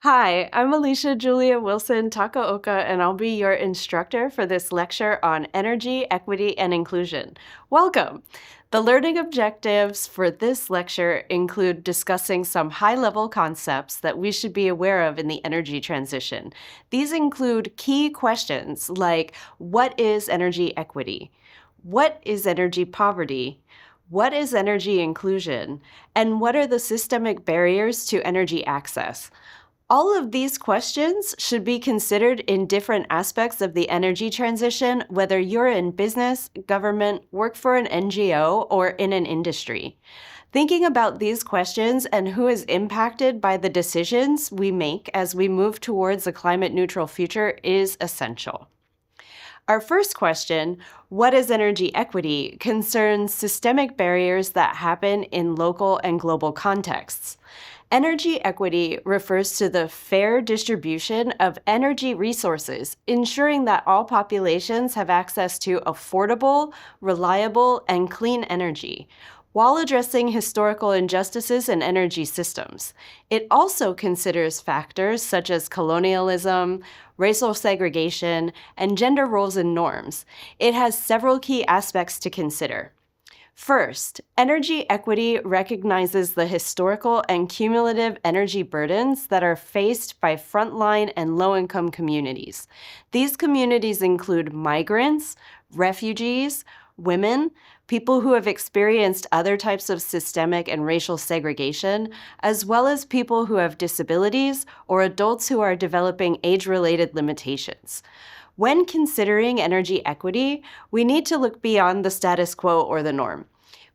Hi, I'm Alicia Julia Wilson Takaoka, and I'll be your instructor for this lecture on energy, equity, and inclusion. Welcome! The learning objectives for this lecture include discussing some high-level concepts that we should be aware of in the energy transition. These include key questions like, what is energy equity? What is energy poverty? What is energy inclusion? And what are the systemic barriers to energy access? All of these questions should be considered in different aspects of the energy transition, whether you're in business, government, work for an NGO, or in an industry. Thinking about these questions and who is impacted by the decisions we make as we move towards a climate neutral future is essential. Our first question, what is energy equity, concerns systemic barriers that happen in local and global contexts. Energy equity refers to the fair distribution of energy resources, ensuring that all populations have access to affordable, reliable, and clean energy, while addressing historical injustices in energy systems. It also considers factors such as colonialism, racial segregation, and gender roles and norms. It has several key aspects to consider. First, energy equity recognizes the historical and cumulative energy burdens that are faced by frontline and low-income communities. These communities include migrants, refugees, women, people who have experienced other types of systemic and racial segregation, as well as people who have disabilities or adults who are developing age-related limitations. When considering energy equity, we need to look beyond the status quo or the norm.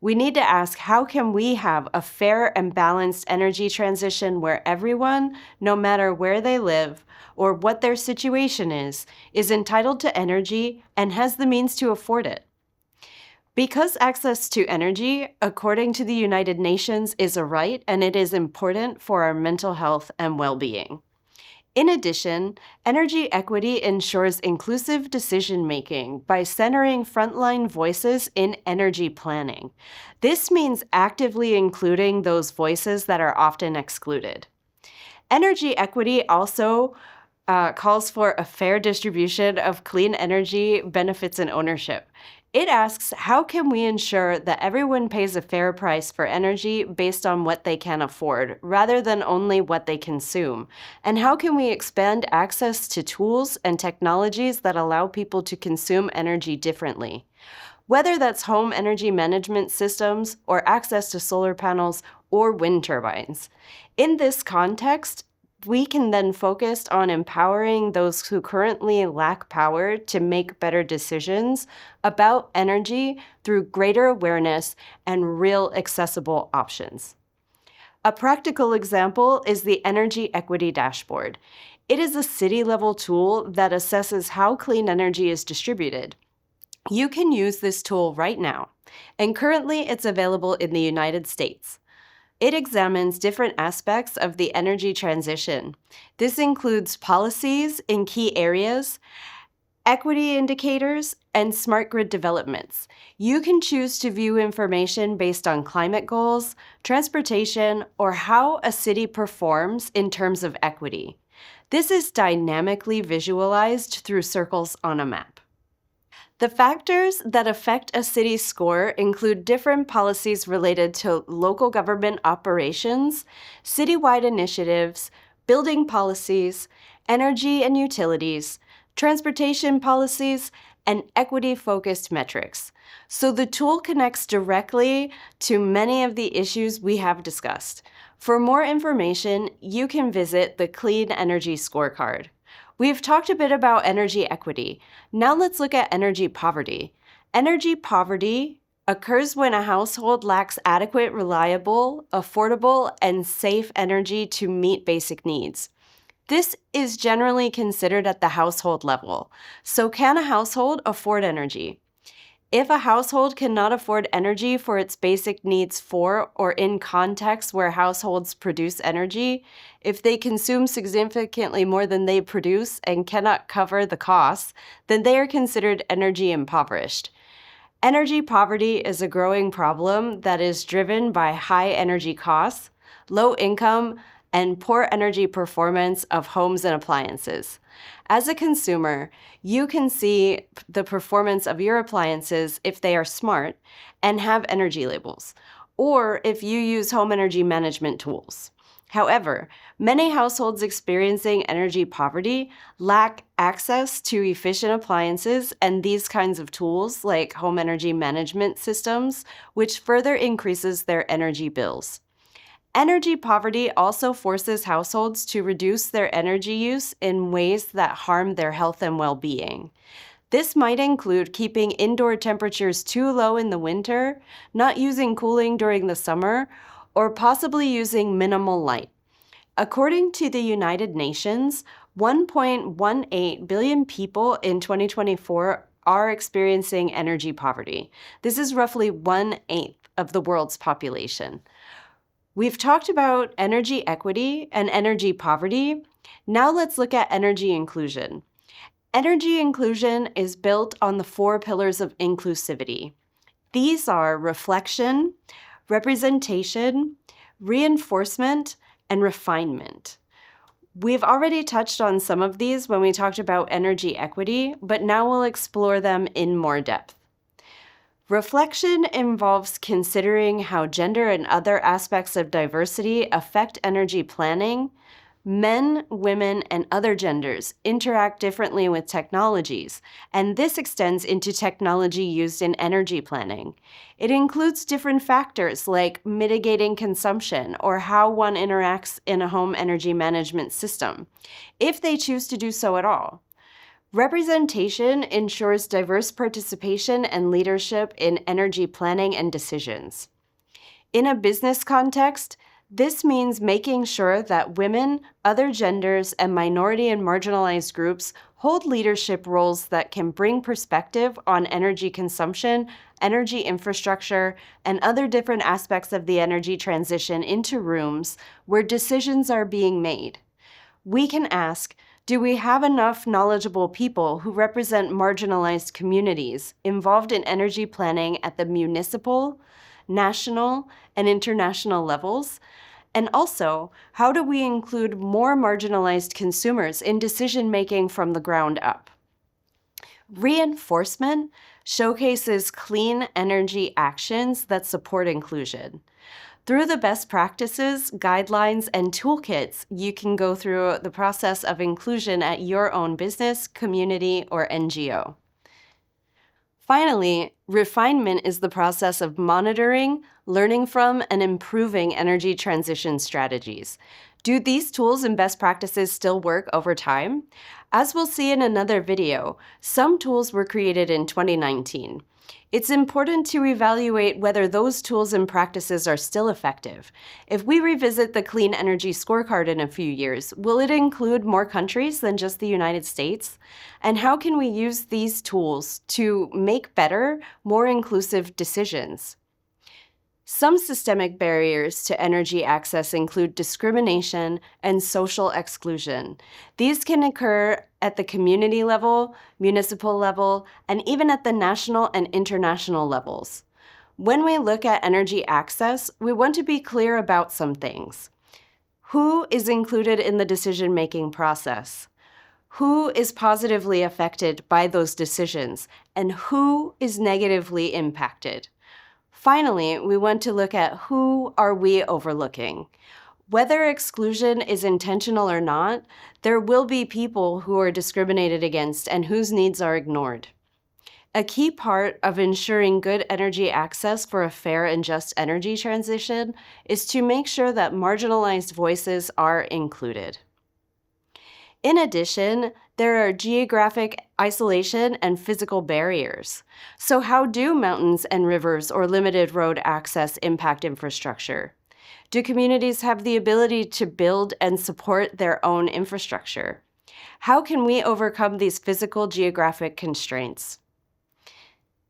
We need to ask, how can we have a fair and balanced energy transition where everyone, no matter where they live or what their situation is entitled to energy and has the means to afford it? Because access to energy, according to the United Nations, is a right and it is important for our mental health and well-being. In addition, energy equity ensures inclusive decision-making by centering frontline voices in energy planning. This means actively including those voices that are often excluded. Energy equity also calls for a fair distribution of clean energy benefits and ownership. It asks, how can we ensure that everyone pays a fair price for energy based on what they can afford, rather than only what they consume? And how can we expand access to tools and technologies that allow people to consume energy differently? Whether that's home energy management systems or access to solar panels or wind turbines. In this context, we can then focus on empowering those who currently lack power to make better decisions about energy through greater awareness and real accessible options. A practical example is the Energy Equity Dashboard. It is a city-level tool that assesses how clean energy is distributed. You can use this tool right now, and currently it's available in the United States. It examines different aspects of the energy transition. This includes policies in key areas, equity indicators, and smart grid developments. You can choose to view information based on climate goals, transportation, or how a city performs in terms of equity. This is dynamically visualized through circles on a map. The factors that affect a city's score include different policies related to local government operations, citywide initiatives, building policies, energy and utilities, transportation policies, and equity-focused metrics. So the tool connects directly to many of the issues we have discussed. For more information, you can visit the Clean Energy Scorecard. We've talked a bit about energy equity. Now let's look at energy poverty. Energy poverty occurs when a household lacks adequate, reliable, affordable, and safe energy to meet basic needs. This is generally considered at the household level. So can a household afford energy? If a household cannot afford energy for its basic needs for or in contexts where households produce energy, if they consume significantly more than they produce and cannot cover the costs, then they are considered energy impoverished. Energy poverty is a growing problem that is driven by high energy costs, low income, and poor energy performance of homes and appliances. As a consumer, you can see the performance of your appliances if they are smart and have energy labels, or if you use home energy management tools. However, many households experiencing energy poverty lack access to efficient appliances and these kinds of tools like home energy management systems, which further increases their energy bills. Energy poverty also forces households to reduce their energy use in ways that harm their health and well-being. This might include keeping indoor temperatures too low in the winter, not using cooling during the summer, or possibly using minimal light. According to the United Nations, 1.18 billion people in 2024 are experiencing energy poverty. This is roughly 1/8 of the world's population. We've talked about energy equity and energy poverty. Now let's look at energy inclusion. Energy inclusion is built on the 4 pillars of inclusivity. These are reflection, representation, reinforcement, and refinement. We've already touched on some of these when we talked about energy equity, but now we'll explore them in more depth. Reflection involves considering how gender and other aspects of diversity affect energy planning. Men, women, and other genders interact differently with technologies, and this extends into technology used in energy planning. It includes different factors like mitigating consumption or how one interacts in a home energy management system, if they choose to do so at all. Representation ensures diverse participation and leadership in energy planning and decisions. In a business context, this means making sure that women, other genders, and minority and marginalized groups hold leadership roles that can bring perspective on energy consumption, energy infrastructure, and other different aspects of the energy transition into rooms where decisions are being made. We can ask, do we have enough knowledgeable people who represent marginalized communities involved in energy planning at the municipal, national, and international levels? And also, how do we include more marginalized consumers in decision-making from the ground up? Reinforcement showcases clean energy actions that support inclusion. Through the best practices, guidelines, and toolkits, you can go through the process of inclusion at your own business, community, or NGO. Finally, refinement is the process of monitoring, learning from, and improving energy transition strategies. Do these tools and best practices still work over time? As we'll see in another video, some tools were created in 2019. It's important to evaluate whether those tools and practices are still effective. If we revisit the Clean Energy Scorecard in a few years, will it include more countries than just the United States? And how can we use these tools to make better, more inclusive decisions? Some systemic barriers to energy access include discrimination and social exclusion. These can occur at the community level, municipal level, and even at the national and international levels. When we look at energy access, we want to be clear about some things. Who is included in the decision-making process? Who is positively affected by those decisions? And who is negatively impacted? Finally, we want to look at who are we overlooking. Whether exclusion is intentional or not, there will be people who are discriminated against and whose needs are ignored. A key part of ensuring good energy access for a fair and just energy transition is to make sure that marginalized voices are included. In addition, there are geographic isolation and physical barriers. So how do mountains and rivers or limited road access impact infrastructure? Do communities have the ability to build and support their own infrastructure? How can we overcome these physical geographic constraints?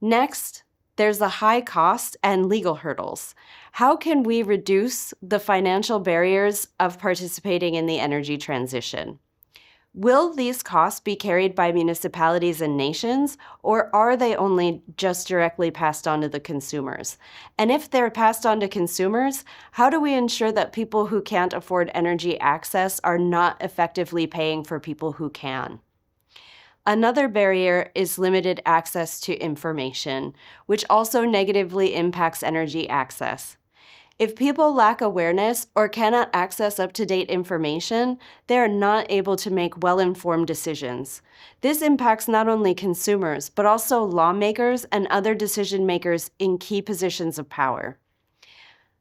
Next, there's the high cost and legal hurdles. How can we reduce the financial barriers of participating in the energy transition? Will these costs be carried by municipalities and nations, or are they only just directly passed on to the consumers? And if they're passed on to consumers, how do we ensure that people who can't afford energy access are not effectively paying for people who can? Another barrier is limited access to information, which also negatively impacts energy access. If people lack awareness or cannot access up-to-date information, they are not able to make well-informed decisions. This impacts not only consumers, but also lawmakers and other decision makers in key positions of power.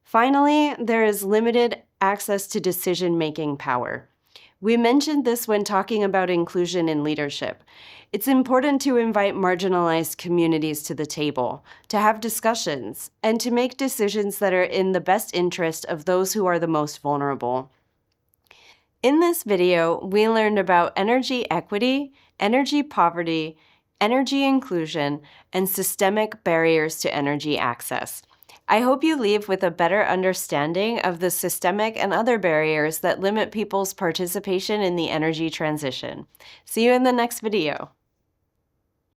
Finally, there is limited access to decision-making power. We mentioned this when talking about inclusion in leadership. It's important to invite marginalized communities to the table, to have discussions, and to make decisions that are in the best interest of those who are the most vulnerable. In this video, we learned about energy equity, energy poverty, energy inclusion, and systemic barriers to energy access. I hope you leave with a better understanding of the systemic and other barriers that limit people's participation in the energy transition. See you in the next video.